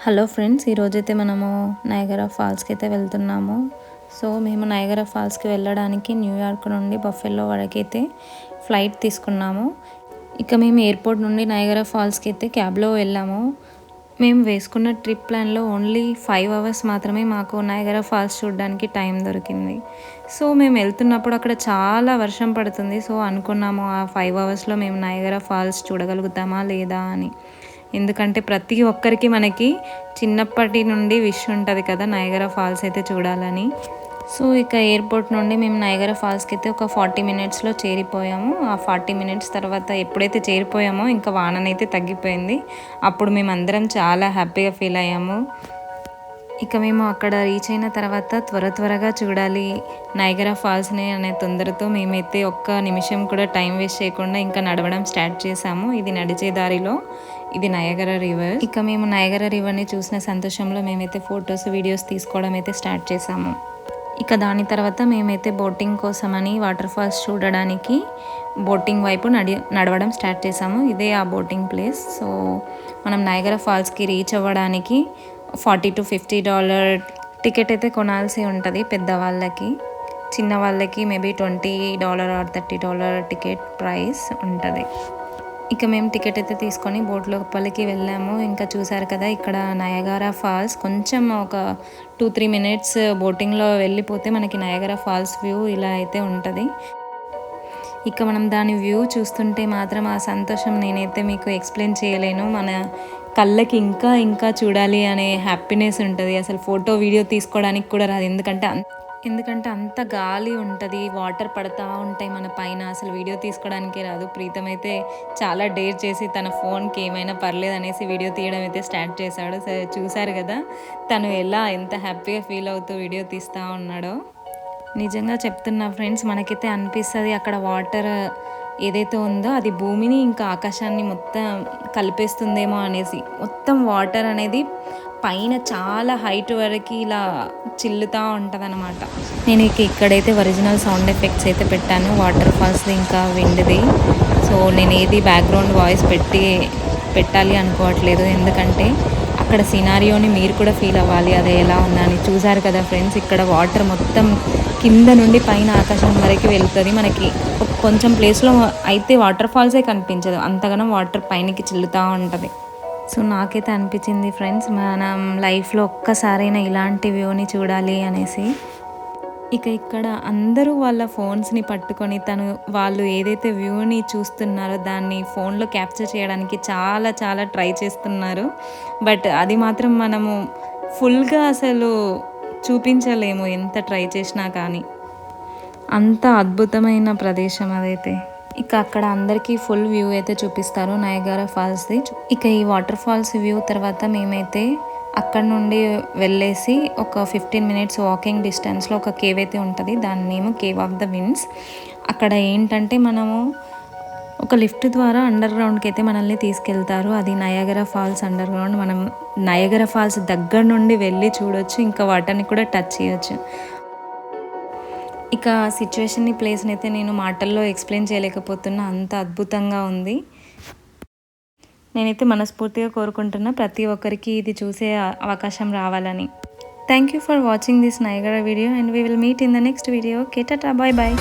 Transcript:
Hello friends, ఈరోజైతే మనము Niagara ఫాల్స్కి అయితే వెళ్తున్నాము. సో మేము నయాగరా ఫాల్స్కి వెళ్ళడానికి న్యూయార్క్ నుండి బఫెలో వరకైతే ఫ్లైట్ తీసుకున్నాము. ఇక మేము ఎయిర్పోర్ట్ నుండి నయాగరా ఫాల్స్కి అయితే క్యాబ్లో వెళ్ళాము. మేము వేసుకున్న ట్రిప్ ప్లాన్లో ఓన్లీ 5 అవర్స్ మాత్రమే మాకు నయాగరా ఫాల్స్ చూడడానికి టైం దొరికింది. సో మేము వెళ్తున్నప్పుడు అక్కడ చాలా వర్షం పడుతుంది. సో అనుకున్నాము ఆ 5 అవర్స్లో మేము నయాగరా ఫాల్స్ చూడగలుగుతామా లేదా అని. ఎందుకంటే ప్రతి ఒక్కరికి మనకి చిన్నప్పటి నుండి విష్ ఉంటుంది కదా నయాగరా ఫాల్స్ అయితే చూడాలని. సో ఇక ఎయిర్పోర్ట్ నుండి మేము నయాగరా ఫాల్స్కి అయితే ఒక 40 మినిట్స్లో చేరిపోయాము. ఆ 40 మినిట్స్ తర్వాత ఎప్పుడైతే చేరిపోయామో ఇంకా వాననైతే తగ్గిపోయింది. అప్పుడు మేము అందరం చాలా హ్యాపీగా ఫీల్ అయ్యాము. ఇక మేము అక్కడ రీచ్ అయిన తర్వాత త్వరగా చూడాలి నయాగరా ఫాల్స్ని అనే తొందరతో మేమైతే ఒక్క నిమిషం కూడా టైం వేస్ట్ చేయకుండా ఇంకా నడవడం స్టార్ట్ చేసాము. ఇది నడిచే దారిలో ఇది నయాగరా రివర్. ఇక మేము నయాగరా రివర్ని చూసిన సంతోషంలో మేమైతే ఫొటోస్ వీడియోస్ తీసుకోవడం అయితే స్టార్ట్ చేసాము. ఇక దాని తర్వాత మేమైతే బోటింగ్ కోసమని వాటర్ ఫాల్స్ చూడడానికి బోటింగ్ వైపు నడవడం స్టార్ట్ చేసాము. ఇదే ఆ బోటింగ్ ప్లేస్. సో మనం నయాగరా ఫాల్స్కి రీచ్ అవ్వడానికి $40 to $50 టికెట్ అయితే కొనాల్సి ఉంటుంది పెద్దవాళ్ళకి. చిన్న వాళ్ళకి మేబీ $20 or $30 టికెట్ ప్రైస్ ఉంటుంది. ఇక మేము టికెట్ అయితే తీసుకొని బోట్ లోపలికి వెళ్ళాము. ఇంకా చూసారు కదా ఇక్కడ నయాగరా ఫాల్స్ కొంచెం ఒక 2-3 మినిట్స్ బోటింగ్లో వెళ్ళిపోతే మనకి నయాగరా ఫాల్స్ వ్యూ ఇలా అయితే ఉంటుంది. ఇక మనం దాని వ్యూ చూస్తుంటే మాత్రం ఆ సంతోషం నేనైతే మీకు ఎక్స్ప్లెయిన్ చేయలేను. మన కళ్ళకి ఇంకా చూడాలి అనే హ్యాపీనెస్ ఉంటుంది. అసలు ఫోటో వీడియో తీసుకోవడానికి కూడా రాదు. ఎందుకంటే అంత గాలి ఉంటుంది, వాటర్ పడతా ఉంటాయి మన పైన. అసలు వీడియో తీసుకోవడానికే రాదు. ప్రీతం అయితే చాలా డేర్ చేసి తన ఫోన్కి ఏమైనా పర్లేదు అనేసి వీడియో తీయడం అయితే స్టార్ట్ చేశాడు. సరే చూసారు కదా తను ఎంత హ్యాపీగా ఫీల్ అవుతూ వీడియో తీస్తూ ఉన్నాడో. నిజంగా చెప్తున్నా ఫ్రెండ్స్, మనకైతే అనిపిస్తుంది అక్కడ వాటర్ ఏదైతే ఉందో అది భూమిని ఇంకా ఆకాశాన్ని మొత్తం కలిపేస్తుందేమో అనేసి. మొత్తం వాటర్ అనేది పైన చాలా హైట్ వరకు ఇలా చిల్లుతూ ఉంటుంది అనమాట. నేను ఇక్కడైతే ఒరిజినల్ సౌండ్ ఎఫెక్ట్స్ అయితే పెట్టాను, వాటర్ ఫాల్స్ ఇంకా విండ్ది. సో నేను ఏది బ్యాక్గ్రౌండ్ వాయిస్ పెట్టాలి అనుకోవట్లేదు. ఎందుకంటే అక్కడ సినారియోని మీరు కూడా ఫీల్ అవ్వాలి అది ఎలా ఉందని. చూసారు కదా ఫ్రెండ్స్, ఇక్కడ వాటర్ మొత్తం కింద నుండి పైన ఆకాశం వరకు వెళ్తుంది. మనకి కొంచెం ప్లేస్లో అయితే వాటర్ ఫాల్సే కనిపించదు, అంతగానో వాటర్ పైనకి చిల్లుతూ ఉంటుంది. సో నాకైతే అనిపించింది ఫ్రెండ్స్, మనం లైఫ్లో ఒక్కసారైనా ఇలాంటి వ్యూని చూడాలి అనేసి. ఇక ఇక్కడ అందరూ వాళ్ళ ఫోన్స్ని పట్టుకొని వాళ్ళు ఏదైతే వ్యూని చూస్తున్నారో దాన్ని ఫోన్లో క్యాప్చర్ చేయడానికి చాలా ట్రై చేస్తున్నారు. బట్ అది మాత్రం మనము ఫుల్గా అసలు చూపించలేము ఎంత ట్రై చేసినా కానీ. అంత అద్భుతమైన ప్రదేశం అదైతే. ఇక అక్కడ అందరికీ ఫుల్ వ్యూ అయితే చూపిస్తారు నయాగరా ఫాల్స్ది. ఇక ఈ వాటర్ ఫాల్స్ వ్యూ తర్వాత మేమైతే అక్కడ నుండి వెళ్ళేసి ఒక 15 మినిట్స్ వాకింగ్ డిస్టెన్స్లో ఒక కేవ్ అయితే ఉంటుంది. దాని name cave of the winds. అక్కడ ఏంటంటే మనము ఒక లిఫ్ట్ ద్వారా అండర్ గ్రౌండ్కి అయితే మనల్ని తీసుకెళ్తారు. అది నయాగరా ఫాల్స్ అండర్ గ్రౌండ్. మనం నయాగరా ఫాల్స్ దగ్గర నుండి వెళ్ళి చూడొచ్చు, ఇంకా వాటర్ని కూడా టచ్ చేయొచ్చు. ఇక సిచ్యువేషన్ని ప్లేస్ని అయితే నేను మాటల్లో ఎక్స్ప్లెయిన్ చేయలేకపోతున్నా, అంత అద్భుతంగా ఉంది. నేనైతే మనస్ఫూర్తిగా కోరుకుంటున్నా ప్రతి ఒక్కరికి ఇది చూసే అవకాశం రావాలని. Thank you for watching this Niagara video and we will meet in the next video. Okay, tata, bye.